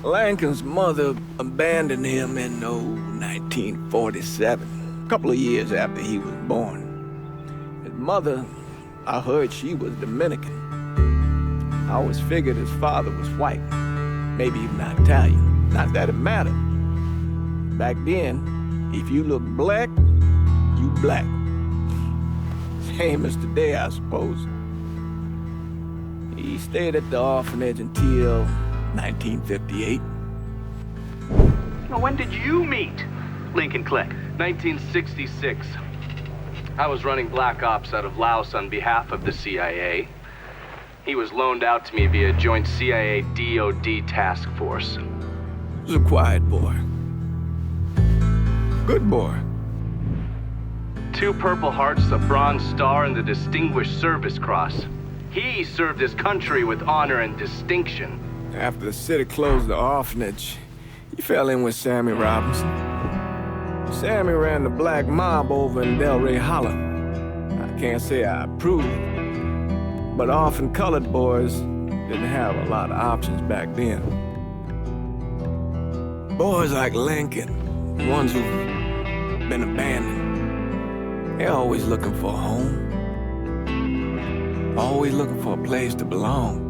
Lincoln's mother abandoned him in 1947, a couple of years after he was born. His mother, I heard she was Dominican. I always figured his father was white, maybe even Italian. Not that it mattered. Back then, if you look black, you black. Same as today, I suppose. He stayed at the orphanage until 1958. Now, when did you meet Lincoln Click? 1966. I was running black ops out of Laos on behalf of the CIA. He was loaned out to me via joint CIA-DOD task force. He was a quiet boy. Good boy. 2 Purple Hearts, a Bronze Star, and the Distinguished Service Cross. He served his country with honor and distinction. After the city closed the orphanage, he fell in with Sammy Robinson. Sammy ran the black mob over in Delray Hollow. I can't say I approved, but orphan colored boys didn't have a lot of options back then. Boys like Lincoln, the ones who've been abandoned, they're always looking for a home. Always looking for a place to belong.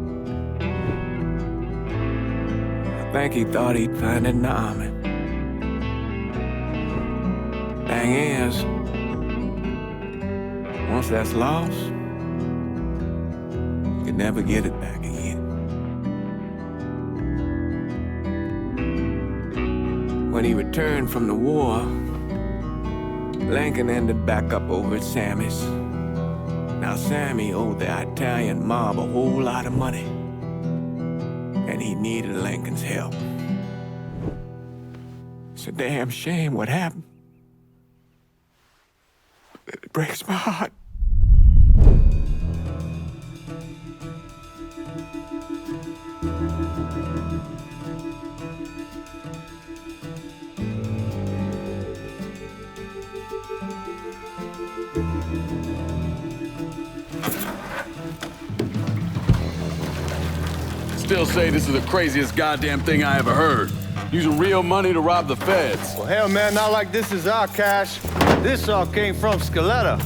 I think he thought he'd find it in the army. Thing is, once that's lost, you can never get it back again. When he returned from the war, Lincoln ended back up over at Sammy's. Now Sammy owed the Italian mob a whole lot of money, and he needed Lincoln's help. It's a damn shame what happened. It breaks my heart. Still say this is the craziest goddamn thing I ever heard. Using real money to rob the feds. Well, hell, man, not like this is our cash. This all came from Scaletta.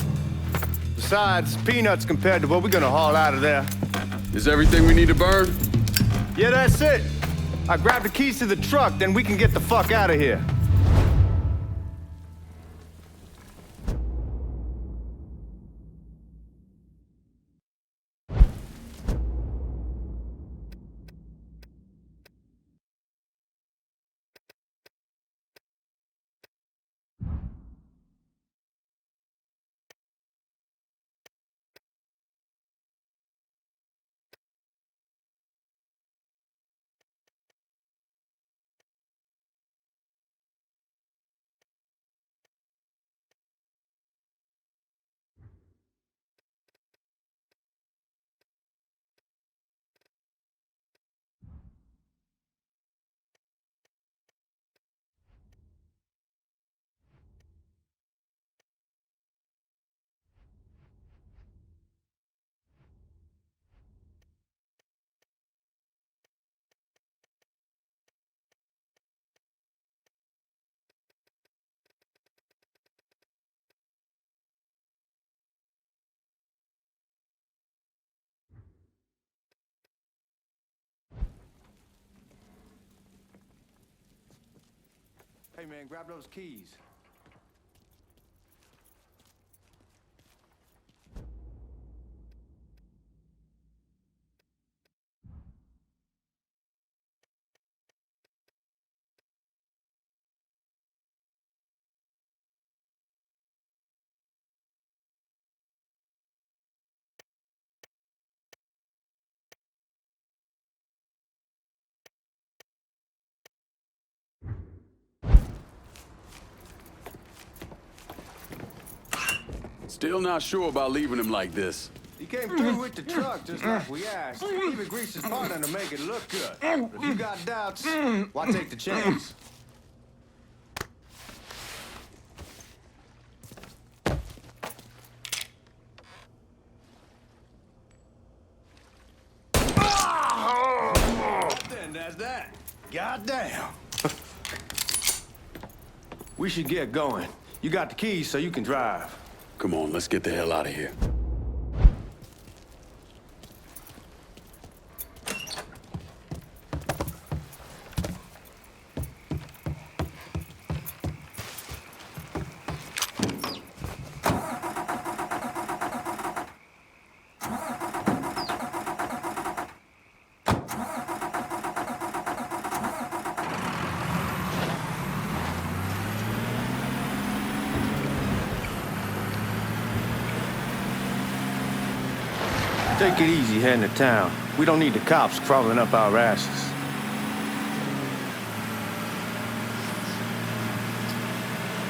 Besides, peanuts compared to what we're gonna haul out of there. Is everything we need to burn? Yeah, that's it. I grabbed the keys to the truck, then we can get the fuck out of here. Hey, man, grab those keys. Still not sure about leaving him like this. He came through with the truck just like we asked. Even greased his partner to make it look good. But if you got doubts, why take the chance? Then that's that. Goddamn. We should get going. You got the keys so you can drive. Come on, let's get the hell out of here. Take it easy heading to town. We don't need the cops crawling up our asses.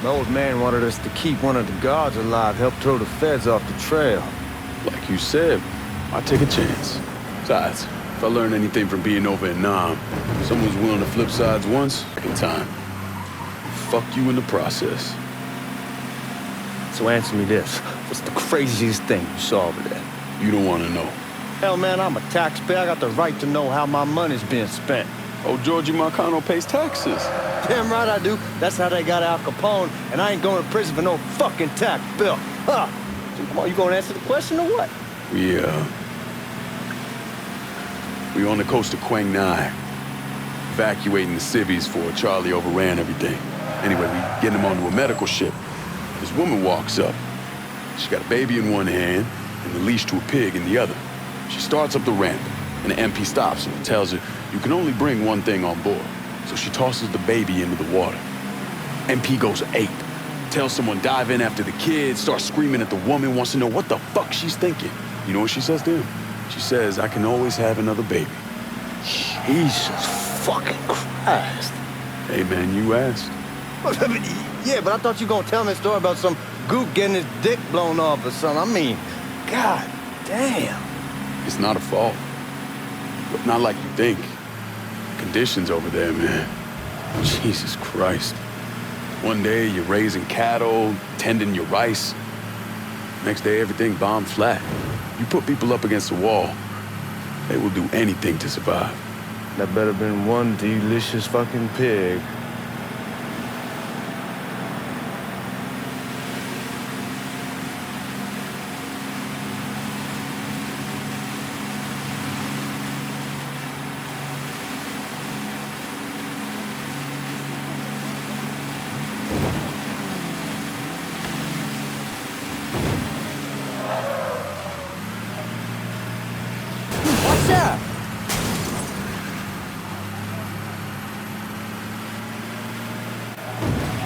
The old man wanted us to keep one of the guards alive, help throw the feds off the trail. Like you said, I'll take a chance. Besides, if I learn anything from being over in Nam, if someone's willing to flip sides once, in time. Fuck you in the process. So answer me this. What's the craziest thing you saw over there? You don't want to know. Hell, man, I'm a taxpayer. I got the right to know how my money's being spent. Oh, Georgie Marcano pays taxes. Damn right I do. That's how they got Al Capone, and I ain't going to prison for no fucking tax bill. Huh? So come on, you gonna answer the question or what? We on the coast of Quang Nai, evacuating the civvies before Charlie overran everything. Anyway, we getting him onto a medical ship. This woman walks up. She got a baby in one hand and the leash to a pig in the other. She starts up the ramp, and the MP stops her and tells her, you can only bring one thing on board. So she tosses the baby into the water. MP goes ape. Tells someone dive in after the kid, starts screaming at the woman, wants to know what the fuck she's thinking. You know what she says to him? She says, I can always have another baby. Jesus fucking Christ. Hey man, you asked. Yeah, but I thought you were gonna tell me a story about some gook getting his dick blown off or something. I mean, God damn. It's not a fault. But not like you think. Conditions over there, man. Jesus Christ. One day you're raising cattle, tending your rice. Next day everything bombed flat. You put people up against the wall, they will do anything to survive. That better been one delicious fucking pig.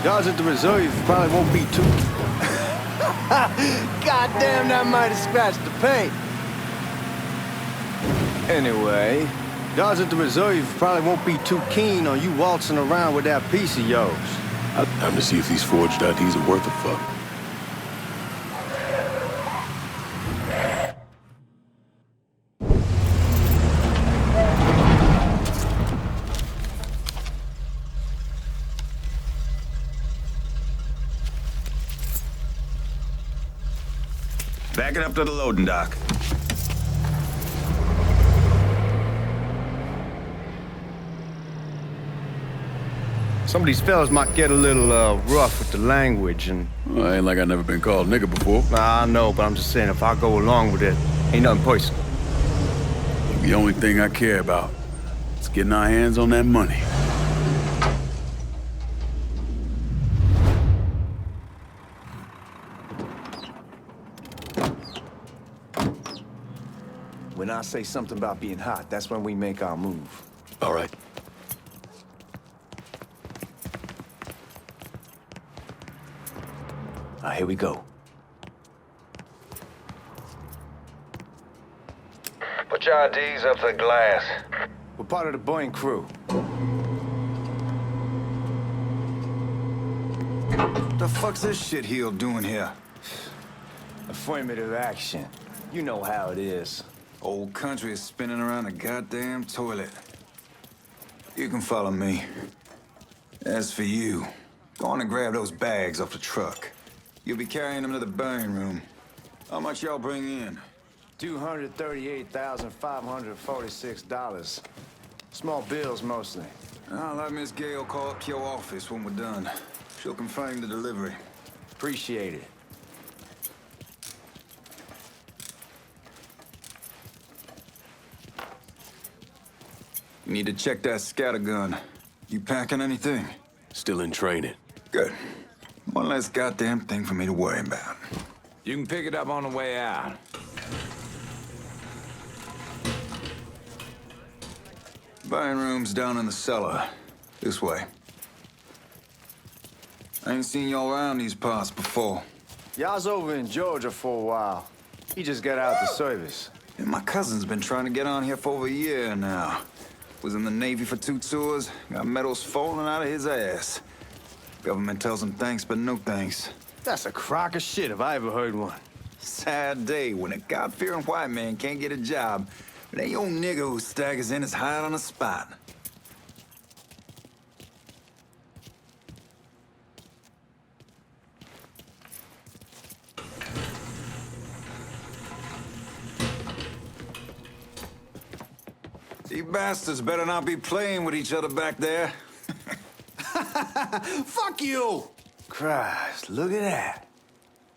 Guards at the reserve probably won't be too... Goddamn, that might have scratched the paint. Anyway, guards at the reserve probably won't be too keen on you waltzing around with that piece of yours. I'd have to see if these forged IDs are worth a fuck. Back it up to the loading dock. Some of these fellas might get a little rough with the language and... Well, ain't like I never been called nigga before. I know, but I'm just saying, if I go along with it, ain't nothing personal. The only thing I care about is getting our hands on that money. When I say something about being hot, that's when we make our move. All right. All right, here we go. Put your IDs up to the glass. We're part of the Boeing crew. What the fuck's this shitheel doing here? Affirmative action. You know how it is. Old country is spinning around a goddamn toilet. You can follow me. As for you, go on and grab those bags off the truck. You'll be carrying them to the burning room. How much y'all bring in? $238,546. Small bills, mostly. I'll let Miss Gale call up your office when we're done. She'll confirm the delivery. Appreciate it. You need to check that scattergun. You packing anything? Still in training. Good. One less goddamn thing for me to worry about. You can pick it up on the way out. Buying room's down in the cellar. This way. I ain't seen y'all around these parts before. Y'all's over in Georgia for a while. He just got out the service. And my cousin's been trying to get on here for over a year now. Was in the Navy for 2 tours, got medals falling out of his ass. Government tells him thanks, but no thanks. That's a crock of shit if I ever heard one. Sad day when a God-fearing white man can't get a job, but ain't old nigga who staggers in is hired on the spot. You bastards better not be playing with each other back there. Fuck you! Christ, look at that.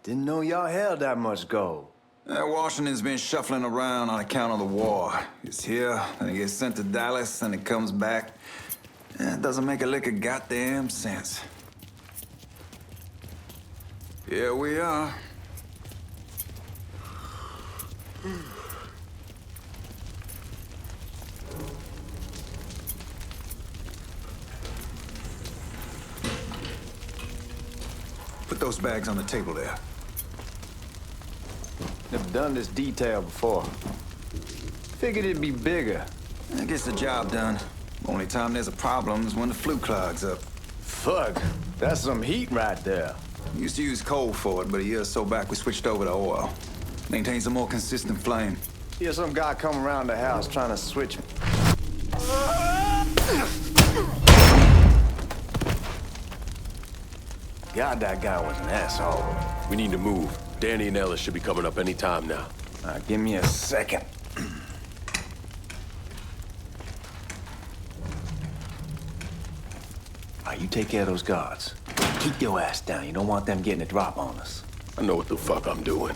Didn't know y'all held that much gold. Washington's been shuffling around on account of the war. It's here, then it gets sent to Dallas, and it comes back. It doesn't make a lick of goddamn sense. Here we are. Put those bags on the table there. Never done this detail before. Figured it'd be bigger. That gets the job done. Only time there's a problem is when the flue clogs up. Fuck, that's some heat right there. We used to use coal for it, but a year or so back we switched over to oil. Maintains a more consistent flame. Here's some guy come around the house trying to switch me. God, that guy was an asshole. We need to move. Danny and Ellis should be coming up any time now. Give me a second. You take care of those guards. Keep your ass down. You don't want them getting a drop on us. I know what the fuck I'm doing.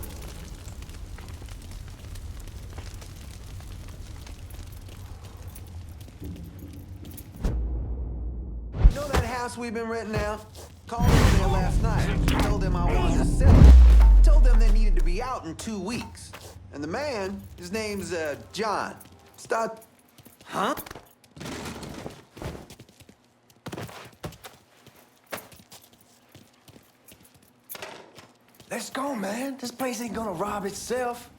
You know that house we've been renting out? Called in there last night. Told them I wanted to sell it. Told them they needed to be out in 2 weeks. And the man, his name's, John. Huh? Let's go, man. This place ain't gonna rob itself.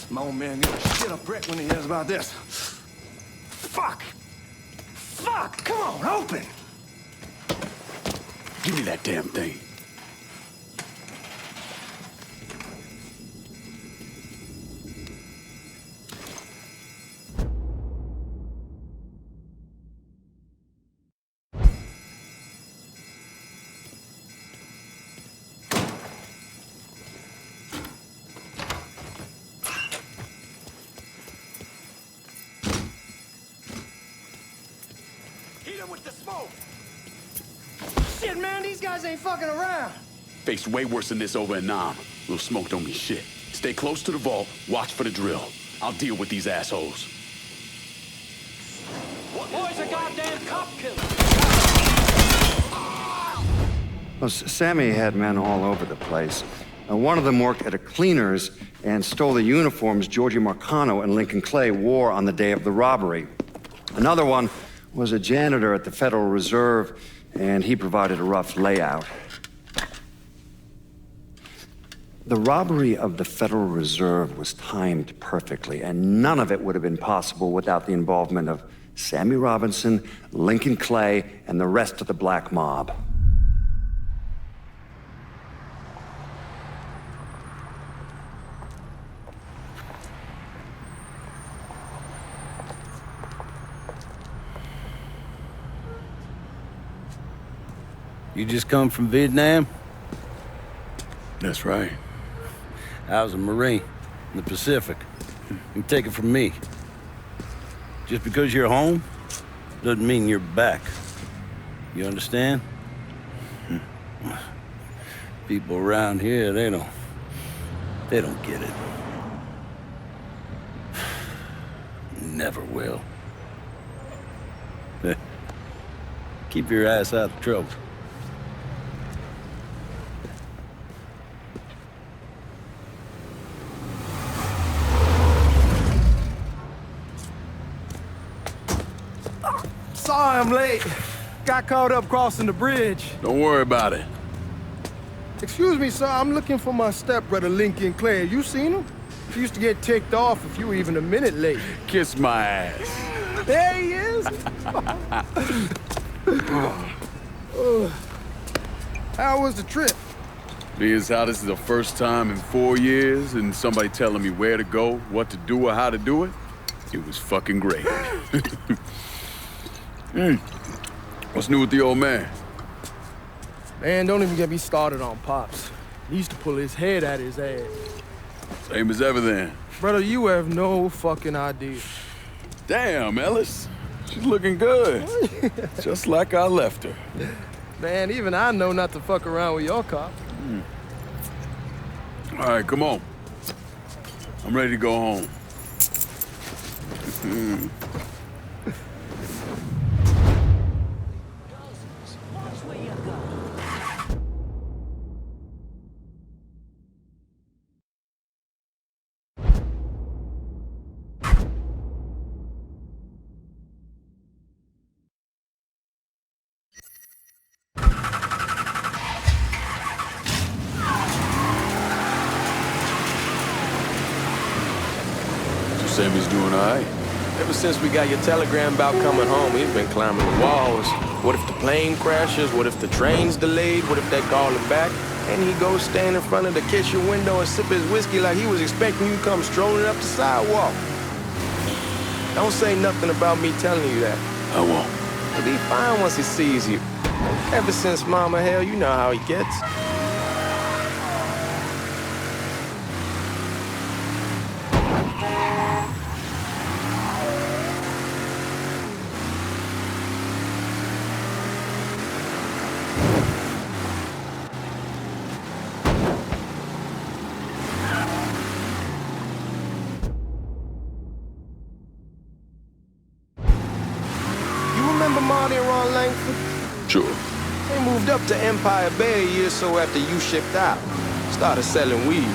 My old man gets a shit up wreck when he hears about this. Fuck! Fuck! Come on, open! Give me that damn thing. Shit, man, these guys ain't fucking around. Faced way worse than this over in Nam. Little smoke don't mean shit. Stay close to the vault, watch for the drill. I'll deal with these assholes. Boy's a goddamn cop killer. Well, Sammy had men all over the place. One of them worked at a cleaner's and stole the uniforms Georgie Marcano and Lincoln Clay wore on the day of the robbery. Another one was a janitor at the Federal Reserve, and he provided a rough layout. The robbery of the Federal Reserve was timed perfectly, and none of it would have been possible without the involvement of Sammy Robinson, Lincoln Clay, and the rest of the black mob. You just come from Vietnam? That's right. I was a Marine in the Pacific. You can take it from me. Just because you're home doesn't mean you're back. You understand? People around here, they don't get it. Never will. Keep your ass out of trouble. Sorry I'm late. Got caught up crossing the bridge. Don't worry about it. Excuse me, sir. I'm looking for my stepbrother, Lincoln Clay. You seen him? He used to get ticked off if you were even a minute late. Kiss my ass. There he is. How was the trip? Being as how this is the first time in 4 years and somebody telling me where to go, what to do, or how to do it, it was fucking great. What's new with the old man? Man, don't even get me started on Pops. He used to pull his head out his ass. Same as ever then. Brother, you have no fucking idea. Damn, Ellis. She's looking good. Just like I left her. Man, even I know not to fuck around with your cop. All right, come on. I'm ready to go home. Sammy's doing all right. Ever since we got your telegram about coming home, he's been climbing the walls. What if the plane crashes? What if the train's delayed? What if they call him back? And he goes stand in front of the kitchen window and sip his whiskey like he was expecting you to come strolling up the sidewalk. Don't say nothing about me telling you that. I won't. He'll be fine once he sees you. Ever since Mama Hell, you know how he gets. Sure. They moved up to Empire Bay a year or so after you shipped out. Started selling weed.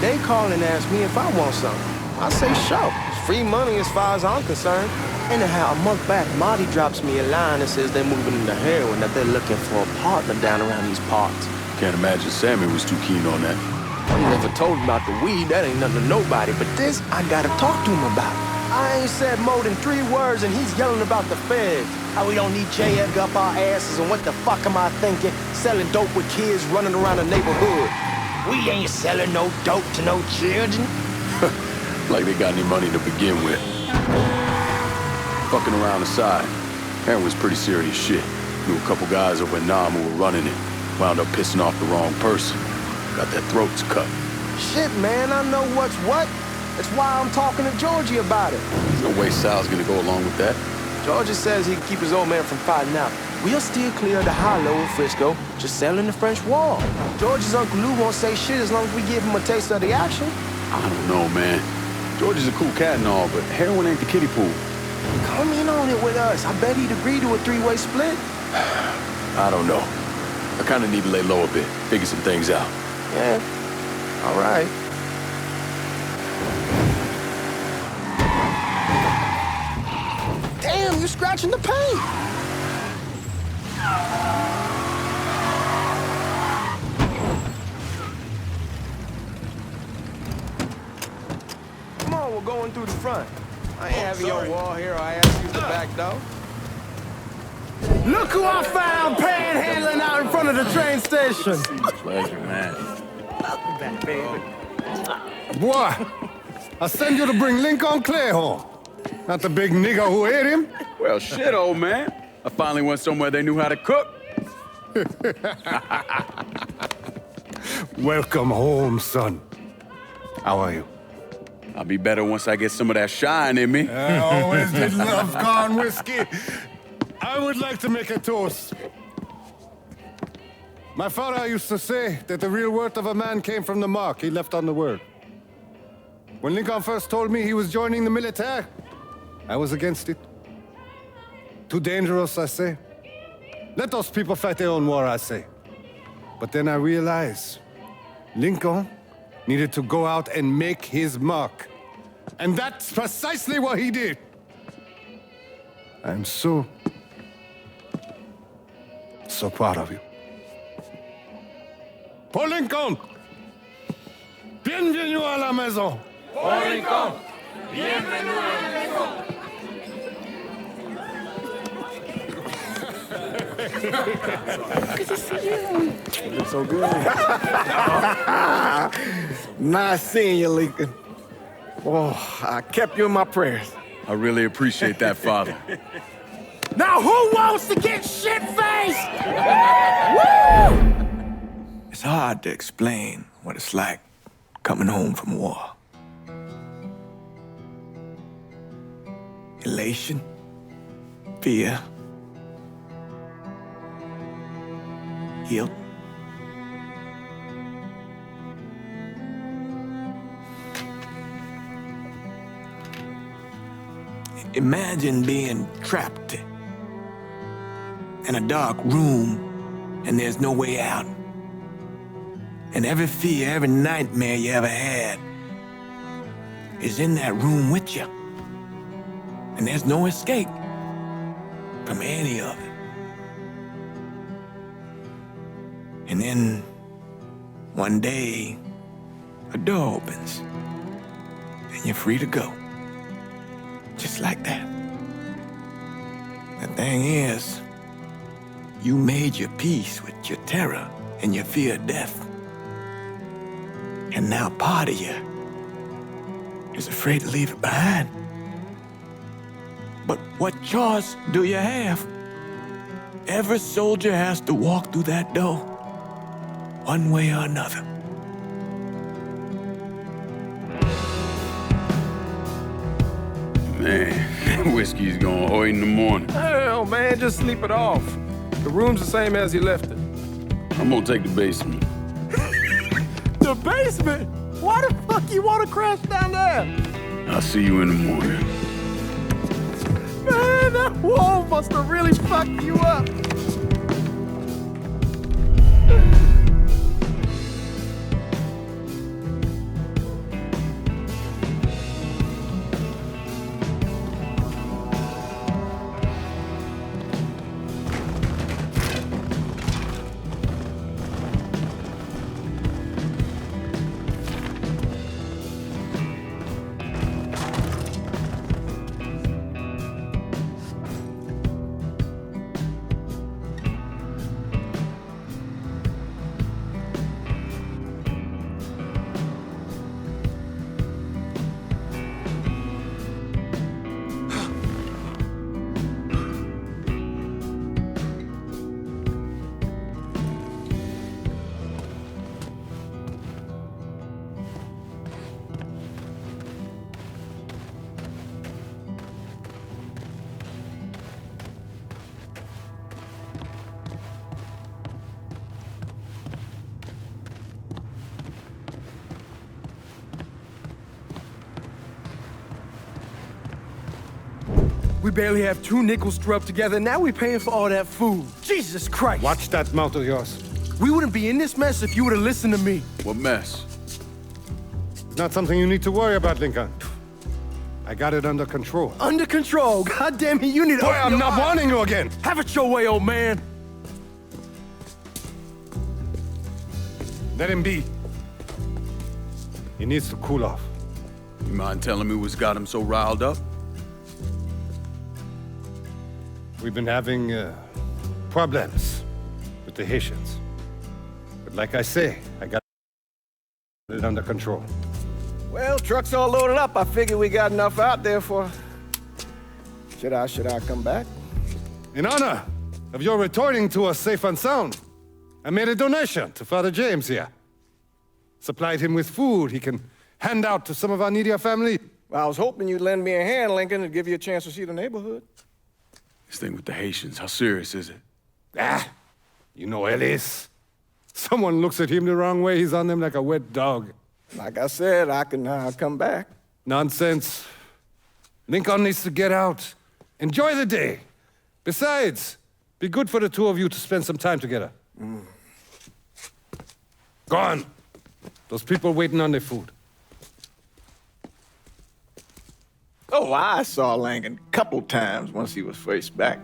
They call and ask me if I want something. I say, sure. It's free money as far as I'm concerned. Anyhow, a month back, Marty drops me a line that says they're moving into heroin, that they're looking for a partner down around these parts. Can't imagine Sammy was too keen on that. You never told him about the weed, that ain't nothing to nobody. But this, I gotta talk to him about. I ain't said more than 3 words and he's yelling about the feds. How we don't need JF up our asses and what the fuck am I thinking? Selling dope with kids running around the neighborhood. We ain't selling no dope to no children. Like they got any money to begin with. Fucking around the side. Heroin was pretty serious shit. Knew a couple guys over in Nam who were running it. Wound up pissing off the wrong person. Got their throats cut. Shit, man, I know what's what. That's why I'm talking to Georgie about it. There's no way Sal's gonna go along with that. Georgie says he can keep his old man from fighting out. We'll still clear the high-low in Frisco, just selling the French Wall. Georgie's Uncle Lou won't say shit as long as we give him a taste of the action. I don't know, man. George is a cool cat and all, but heroin ain't the kiddie pool. Come in on it with us. I bet he'd agree to a 3-way split. I don't know. I kind of need to lay low a bit, figure some things out. Yeah, all right. Damn, you're scratching the paint. Come on, we're going through the front. I ain't having your wall here, I ask you the back door. Look who I found panhandling out in front of the train station. Pleasure, man. Welcome back, baby. Boy, I send you to bring Lincoln Clay home. Not the big nigger who ate him. Well, shit, old man. I finally went somewhere they knew how to cook. Welcome home, son. How are you? I'll be better once I get some of that shine in me. I always did love corn whiskey. I would like to make a toast. My father used to say that the real worth of a man came from the mark he left on the world. When Lincoln first told me he was joining the military, I was against it. Too dangerous, I say. Let those people fight their own war, I say. But then I realized Lincoln needed to go out and make his mark. And that's precisely what he did. I'm so proud of you. Paul Lincoln! Bienvenue à la maison! Paul Lincoln! Bienvenue à la maison! Good to see you. You're so good. Nice seeing you, Lincoln. Oh, I kept you in my prayers. I really appreciate that, Father. Now who wants to get shit-faced? Woo! It's hard to explain what it's like coming home from war. Elation, fear, guilt. Imagine being trapped in a dark room and there's no way out. And every fear, every nightmare you ever had is in that room with you. And there's no escape from any of it. And then one day, a door opens and you're free to go. Just like that. The thing is, you made your peace with your terror and your fear of death. And now part of you is afraid to leave it behind. But what choice do you have? Every soldier has to walk through that door, one way or another. Man, whiskey's going oi in the morning. Hell, man, just sleep it off. The room's the same as you left it. I'm gonna take the basement. The basement? Why the fuck you want to crash down there? I'll see you in the morning. Man, that wall must have really fucked you up. We barely have 2 nickels to rub together, and now we're paying for all that food. Jesus Christ! Watch that mouth of yours. We wouldn't be in this mess if you would have listened to me. What mess? It's not something you need to worry about, Lincoln. I got it under control. Under control? God damn it, you need to... Boy, I'm not warning you again! Have it your way, old man! Let him be. He needs to cool off. You mind telling me what's got him so riled up? We've been having problems with the Haitians. But like I say, I got it under control. Well, truck's all loaded up. I figure we got enough out there for... Should I come back? In honor of your returning to us safe and sound, I made a donation to Father James here. Supplied him with food he can hand out to some of our needier family. Well, I was hoping you'd lend me a hand, Lincoln, and give you a chance to see the neighborhood. This thing with the Haitians, how serious is it? You know Ellis. Someone looks at him the wrong way, he's on them like a wet dog. Like I said, I can come back. Nonsense. Lincoln needs to get out. Enjoy the day. Besides, be good for the two of you to spend some time together. Go on. Those people waiting on their food. Oh, I saw Lincoln a couple times once he was first back.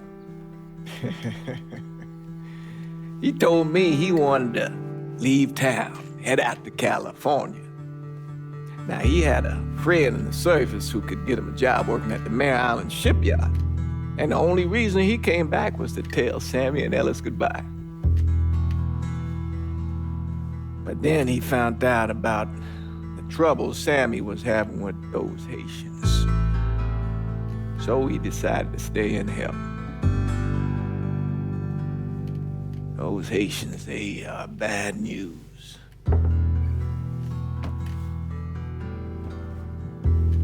He told me he wanted to leave town, head out to California. Now, he had a friend in the service who could get him a job working at the Mare Island shipyard. And the only reason he came back was to tell Sammy and Ellis goodbye. But then he found out about the trouble Sammy was having with those Haitians. So he decided to stay and help. Those Haitians, they are bad news.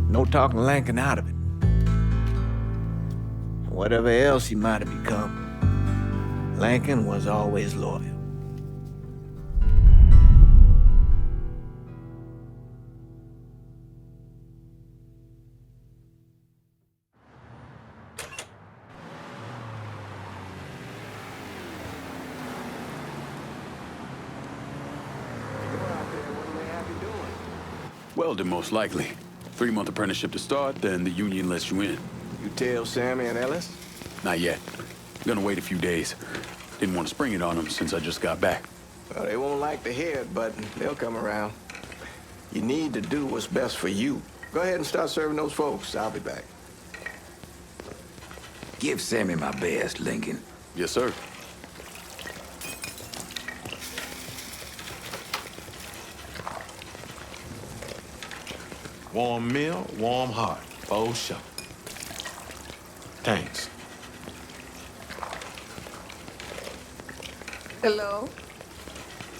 No talking Lincoln out of it. Whatever else he might have become, Lincoln was always loyal. Welding, most likely. 3-month apprenticeship to start, then the union lets you in. You tell Sammy and Ellis? Not yet. Gonna wait a few days. Didn't want to spring it on them since I just got back. Well, they won't like to hear it, but they'll come around. You need to do what's best for you. Go ahead and start serving those folks. I'll be back. Give Sammy my best, Lincoln. Yes, sir. Warm meal, warm heart. Oh, sure. Thanks. Hello?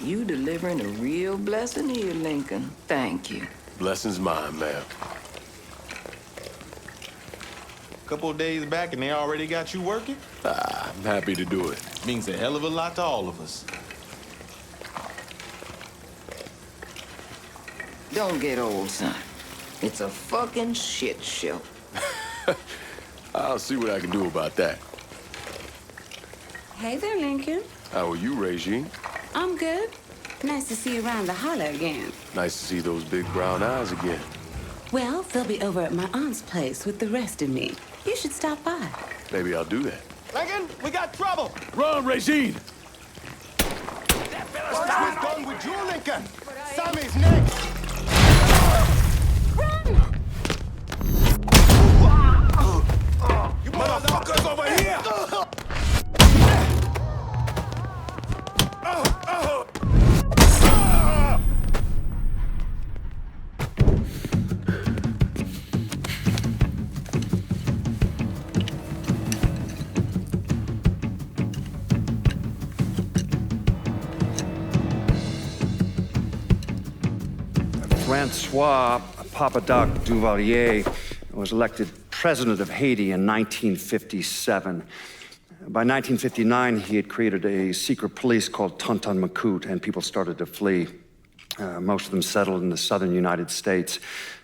You delivering a real blessing here, Lincoln. Thank you. Blessing's mine, ma'am. Couple of days back and they already got you working? I'm happy to do it. Means a hell of a lot to all of us. Don't get old, son. It's a fucking shit show. I'll see what I can do about that. Hey there, Lincoln. How are you, Regine? I'm good. Nice to see you around the holler again. Nice to see those big brown eyes again. Well, they'll be over at my aunt's place with the rest of me. You should stop by. Maybe I'll do that. Lincoln, we got trouble! Run, Regine! What's going with you, Lincoln? Sammy's next! You motherfuckers over here! Francois Papadoc Duvalier was elected president of Haiti in 1957. By 1959, he had created a secret police called Tonton Macoute, and people started to flee. Most of them settled in the southern United States.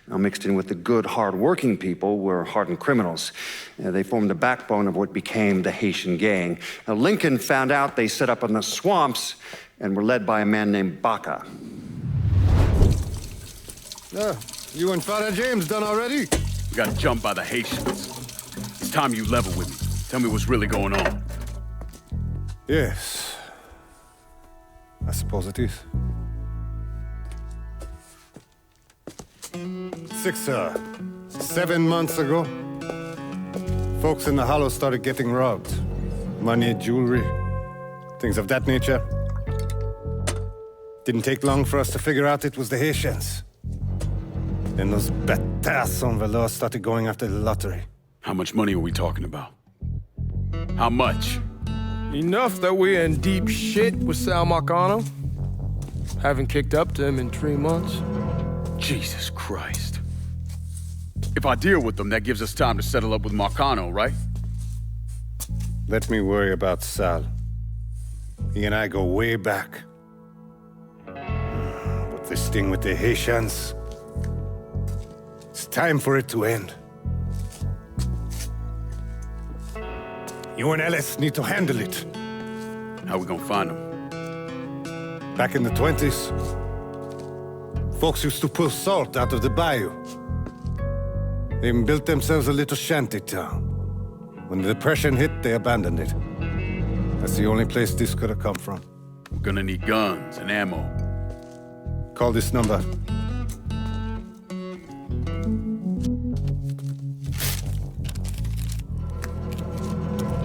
Now, mixed in with the good, hard-working people were hardened criminals. They formed the backbone of what became the Haitian gang. Now, Lincoln found out they set up in the swamps and were led by a man named Baca. You and Father James done already? We got jumped by the Haitians. It's time you level with me. Tell me what's really going on. Yes. I suppose it is. 7 months ago, folks in the Hollow started getting robbed. Money, jewelry, things of that nature. Didn't take long for us to figure out it was the Haitians. Then those bâtards on velours started going after the lottery. How much money are we talking about? How much? Enough that we're in deep shit with Sal Marcano. Haven't kicked up to him in 3 months. Jesus Christ. If I deal with them, that gives us time to settle up with Marcano, right? Let me worry about Sal. He and I go way back. But this thing with the Haitians, it's time for it to end. You and Ellis need to handle it. How we gonna find them? Back in the 20s, folks used to pull salt out of the bayou. They even built themselves a little shanty town. When the Depression hit, they abandoned it. That's the only place this could have come from. We're gonna need guns and ammo. Call this number.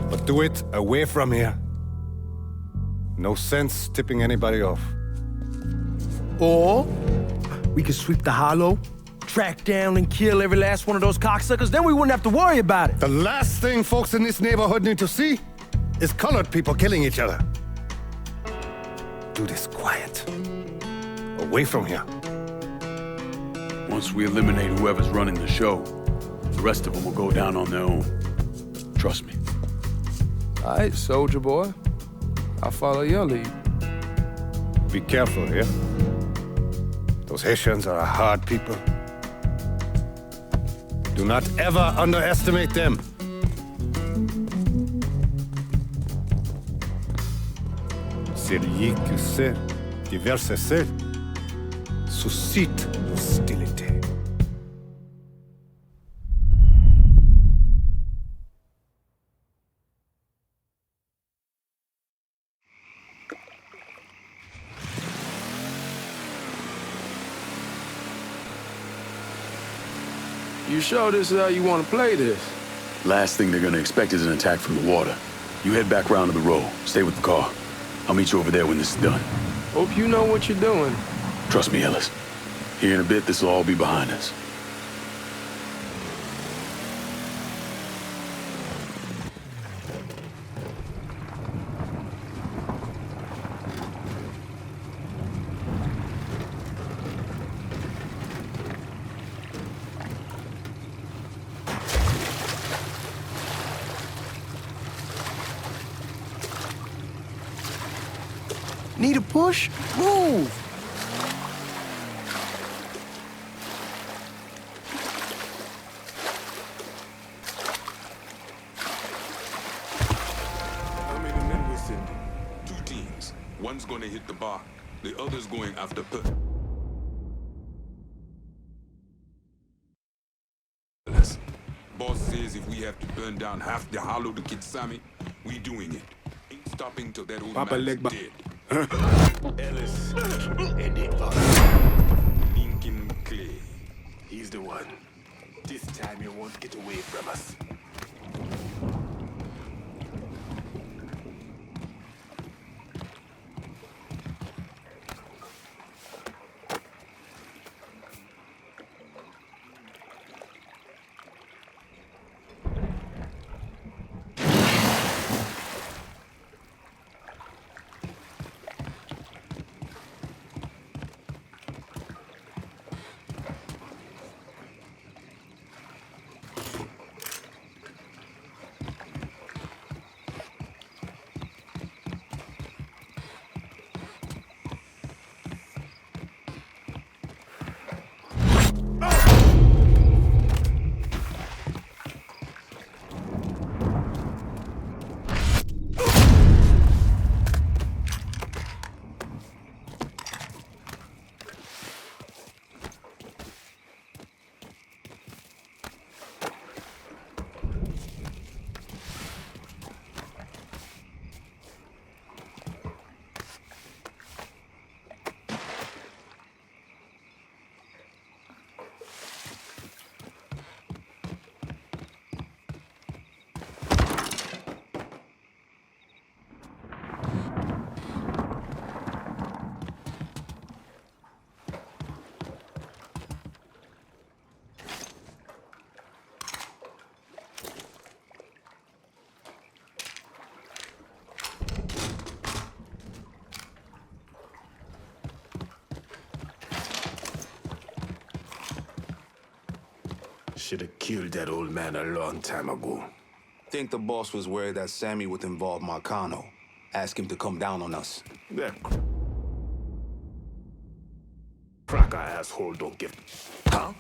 But do it away from here. No sense tipping anybody off. Or we could sweep the Hollow, track down and kill every last one of those cocksuckers, then we wouldn't have to worry about it. The last thing folks in this neighborhood need to see is colored people killing each other. Do this quiet. Away from here. Once we eliminate whoever's running the show, the rest of them will go down on their own. Trust me. All right, soldier boy. I'll follow your lead. Be careful here. Those Haitians are a hard people. Do not ever underestimate them. Celui qui sait diverser suscite l'hostilité. You sure this is how you want to play this? Last thing they're gonna expect is an attack from the water. You head back round to the road. Stay with the car. I'll meet you over there when this is done. Hope you know what you're doing. Trust me, Ellis. Here in a bit, this will all be behind us. Need a push? Move! How many men we're sending? 2 teams. One's gonna hit the bar. The other's going after Boss says if we have to burn down half the Hollow to get Sammy, we doing it. Ain't stopping till that old man's dead. Ellis and the other. Lincoln Clay. He's the one. This time you won't get away from us. Should have killed that old man a long time ago. Think the boss was worried that Sammy would involve Marcano. Ask him to come down on us. That cracker asshole don't give... Huh?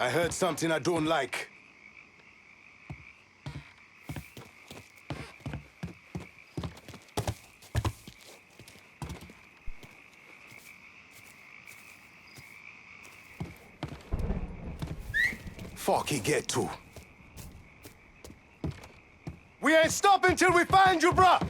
I heard something I don't like. Fuck he get to. We ain't stopping till we find you, bruh!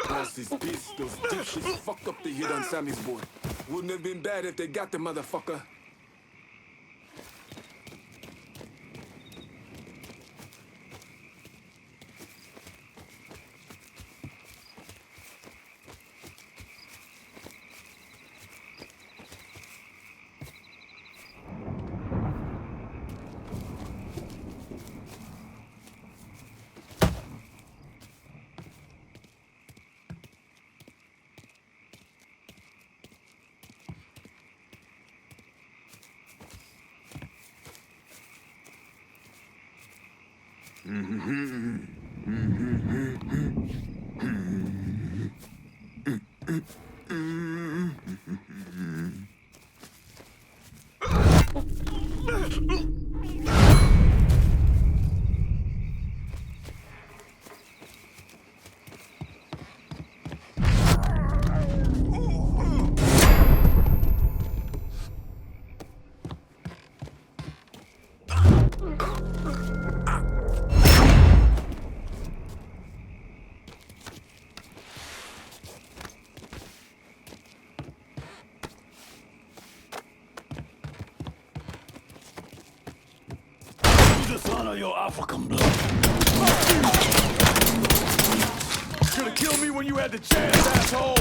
What's this piece? Those dipshits fucked up the hit on Sammy's boy. Wouldn't have been bad if they got the motherfucker. Dishonor your African blood. Could've killed me when you had the chance, asshole!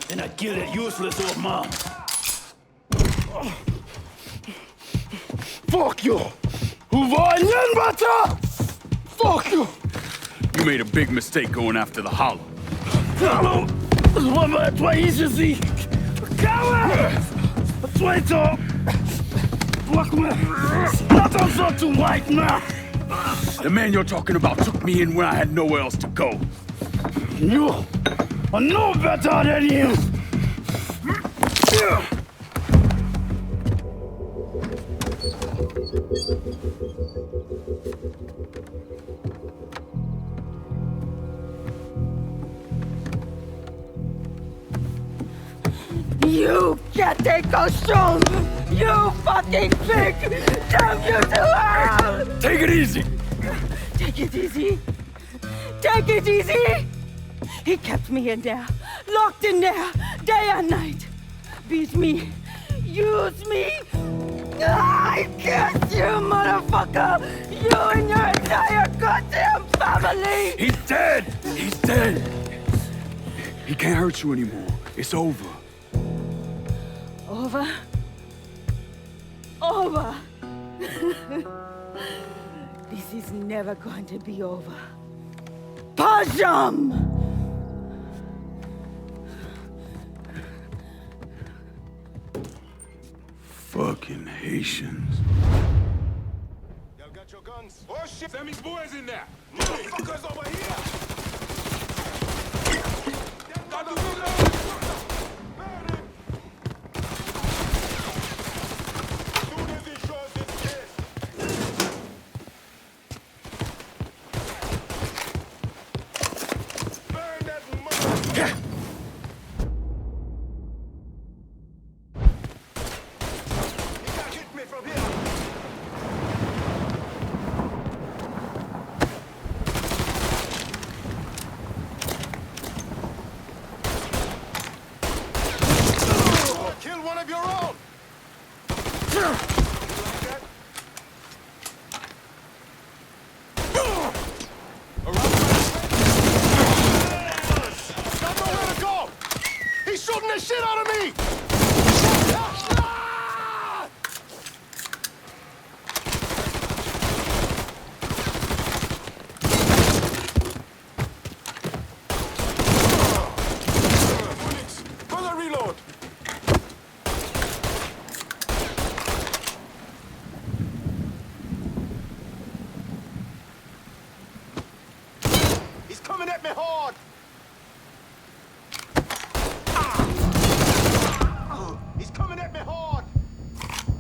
Then I kill that useless old mom. Fuck you! Who var ingen better? Fuck you! You made a big mistake going after the Hollow. Hallo! Das war easy, sie! Coward! Traitor! Look, man! Not on so too white, man! The man you're talking about took me in when I had nowhere else to go. You are no better than him! You can't take a show! You fucking pig! Damn you to hell! Take it easy! Take it easy! Take it easy! He kept me in there, locked in there, day and night. Beat me, use me. I curse you, motherfucker! You and your entire goddamn family! He's dead! He's dead! He can't hurt you anymore. It's over. Over? Over! This is never going to be over. Pajam! Fucking Haitians. Y'all got your guns? Oh shit! Sammy's boys in there! Motherfuckers over here! Got the reload! Shit out of me! Further reload! He's coming at me hard! He's coming at me hard!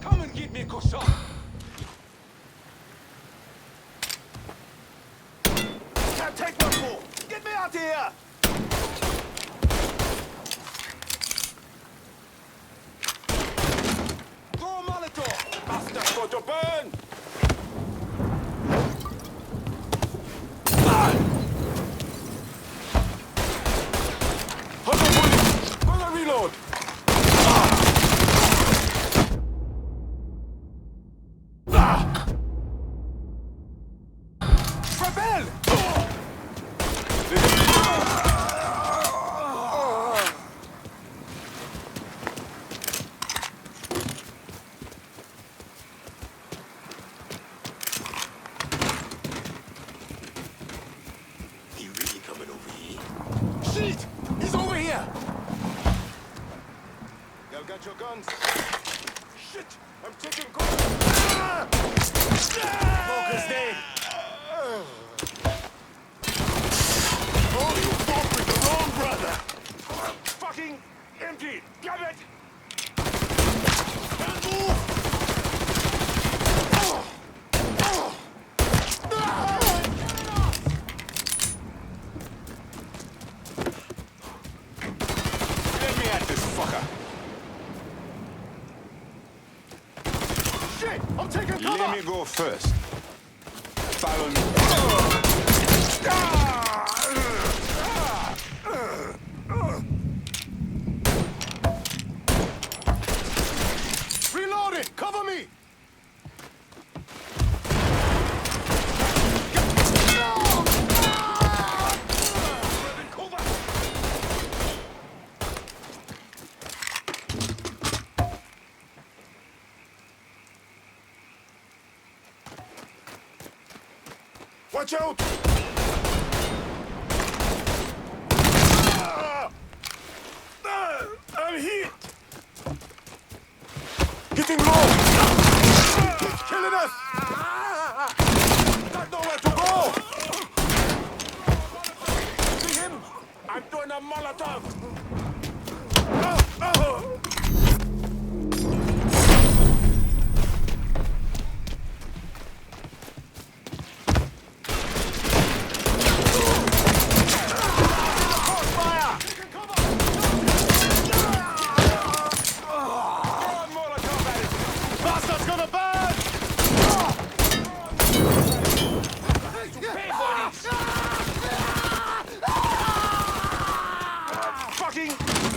Come and get me, Cochon! Can't take no more! Get me out of here! Throw a Molotov! Bastard, go to burn! Hold on, bullets! Further reload! Rebel! He really coming over here? Shit! He's over here! Y'all got your guns? Shit! I'm taking cover! Smoker's dead! taking cover! Let me go first. Follow me. Reloading! Cover me! Watch out! I'm hit! Getting low! He's killing us! Got nowhere to go! See him? I'm doing a Molotov!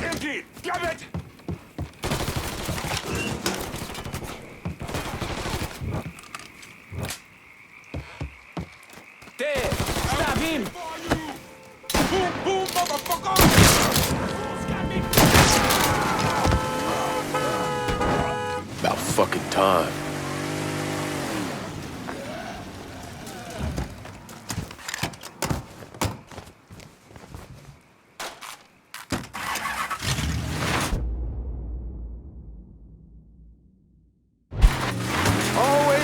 Empty! Grab it! There! Stab him! Boom, boom, motherfucker! About fucking time.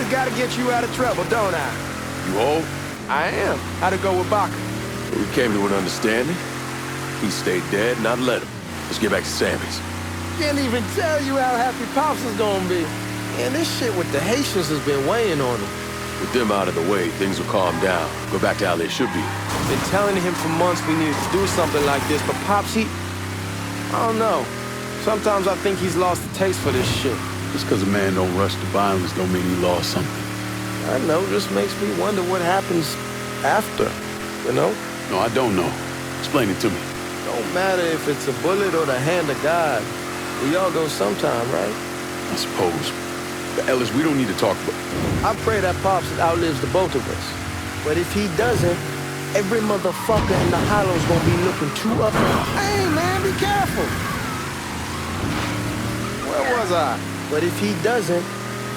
Gotta get you out of trouble, don't I? You home? I am. How'd it go with Baca? We came to an understanding. He stayed dead, and I'd let him. Let's get back to Sammy's. Can't even tell you how happy Pops is gonna be. Man, this shit with the Haitians has been weighing on him. With them out of the way, things will calm down. Go back to how they should be. Been telling him for months we needed to do something like this, but Pops, I don't know. Sometimes I think he's lost the taste for this shit. Just because a man don't rush to violence don't mean he lost something. I know, just makes me wonder what happens after, you know? No, I don't know. Explain it to me. Don't matter if it's a bullet or the hand of God. We all go sometime, right? I suppose. But Ellis, we don't need to talk about... I pray that Pops outlives the both of us. But if he doesn't, every motherfucker in the hollow's gonna be looking to up. Hey, man, be careful. Where was I? But if he doesn't,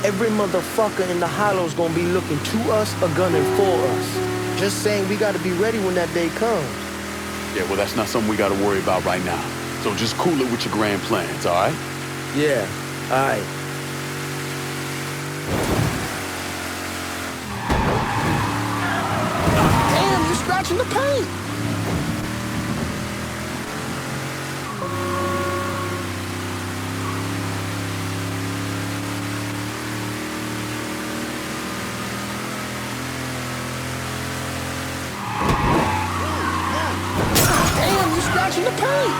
every motherfucker in the hollow's gonna be looking to us or gunning for us. Just saying we gotta be ready when that day comes. Yeah, well, that's not something we gotta worry about right now. So just cool it with your grand plans, all right? Yeah, all right. Damn, you're scratching the paint. Scratching the paint.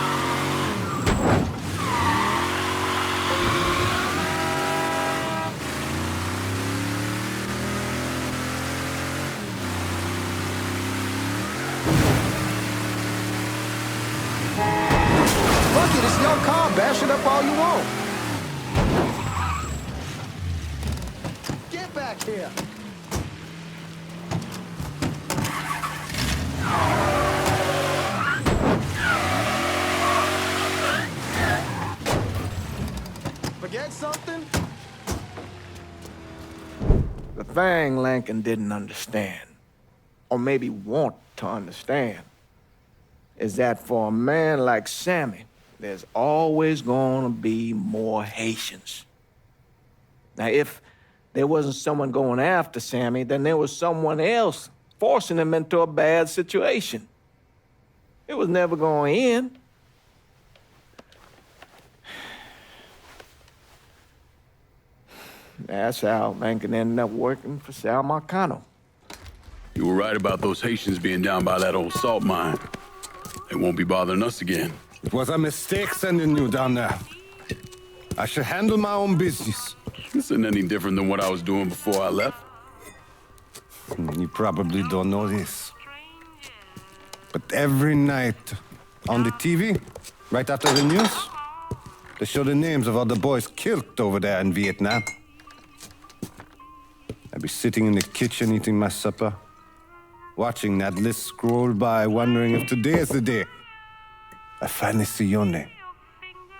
Fuck it, it's your car. Bash it up all you want. Get back here. Forget something? The thing Lincoln didn't understand, or maybe want to understand, is that for a man like Sammy, there's always gonna be more Haitians. Now, if there wasn't someone going after Sammy, then there was someone else forcing him into a bad situation. It was never going to end. That's how Lincoln ended up working for Sal Marcano. You were right about those Haitians being down by that old salt mine. They won't be bothering us again. It was a mistake sending you down there. I should handle my own business. This isn't any different than what I was doing before I left. You probably don't know this. But every night on the TV, right after the news, they show the names of all the boys killed over there in Vietnam. I'd be sitting in the kitchen eating my supper, watching that list scroll by, wondering if today is the day I finally see your name.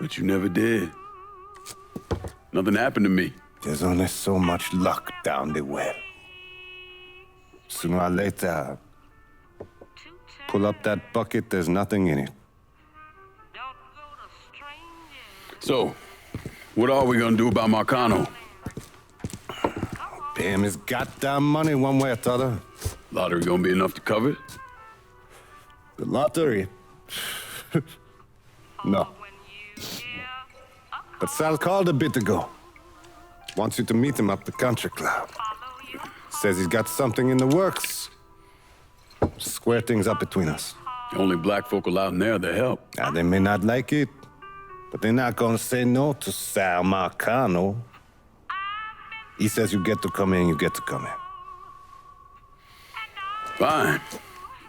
But you never did. Nothing happened to me. There's only so much luck down the well. Sooner or later, pull up that bucket, there's nothing in it. So, what are we gonna do about Marcano? Pay him his goddamn money one way or the other. Lottery gonna be enough to cover it? The lottery? No. But Sal called a bit ago. Wants you to meet him up the country club. Says he's got something in the works. Square things up between us. The only black folk allowed in there to help. Now, they may not like it, but they're not gonna say no to Sal Marcano. He says you get to come in, you get to come in. Fine.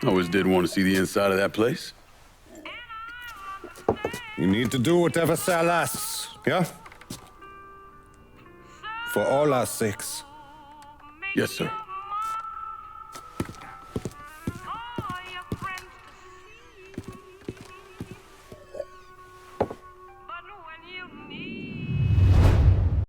I always did want to see the inside of that place. You need to do whatever Sal asks, yeah? For all our sakes. Yes, sir.